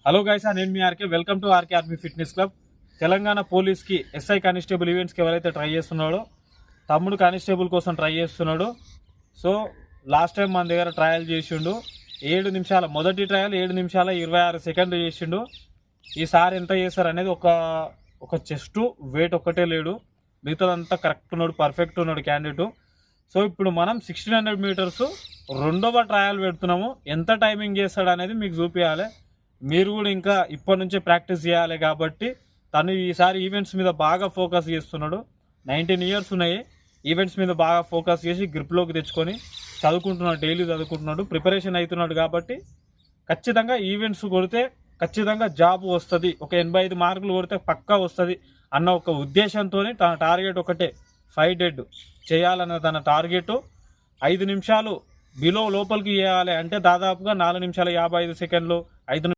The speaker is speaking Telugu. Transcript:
హలో గైస్, నేను మీ RK. Welcome to RK army fitness club. Telangana పోలీస్కి ఎస్ఐ కానిస్టేబుల్ ఈవెంట్స్కి ఎవరైతే ట్రై చేస్తున్నాడో, తమ్ముడు కానిస్టేబుల్ కోసం ట్రై చేస్తున్నాడు. సో లాస్ట్ టైం మన దగ్గర ట్రయల్ చేసిండు. 7 నిమిషాల మొదటి ట్రయల్ 7 నిమిషాల 26 సెకండ్లు చేసిండు. ఈసారి ఎంత చేస్తారు అనేది ఒక చెస్ట్ వెయిట్ ఒక్కటే లేడు, మిగతాదంతా కరెక్ట్ ఉన్నాడు, పర్ఫెక్ట్ ఉన్నాడు క్యాండిడేట్. సో ఇప్పుడు మనం 1600 మీటర్స్ రెండవ ట్రయల్ పెడుతున్నాము. ఎంత టైమింగ్ చేస్తాడు అనేది మీకు చూపించాలి. మీరు కూడా ఇంకా ఇప్పటి నుంచే ప్రాక్టీస్ చేయాలి. కాబట్టి తను ఈసారి ఈవెంట్స్ మీద బాగా ఫోకస్ చేస్తున్నాడు. 19 ఇయర్స్ ఉన్నాయి. ఈవెంట్స్ మీద బాగా ఫోకస్ చేసి గ్రిప్లోకి తెచ్చుకొని చదువుకుంటున్నాడు, డైలీ చదువుకుంటున్నాడు, ప్రిపరేషన్ అవుతున్నాడు. కాబట్టి ఖచ్చితంగా ఈవెంట్స్ కొడితే ఖచ్చితంగా జాబ్ వస్తుంది, ఒక 85 మార్కులు కొడితే పక్కా వస్తుంది అన్న ఒక ఉద్దేశంతో తన టార్గెట్ ఒకటే, 5 డెడ్ చేయాలన్న తన టార్గెట్. 5 నిమిషాలు బిలో లోపలికి చేయాలి అంటే దాదాపుగా 4 నిమిషాల 55 సెకండ్లు, 5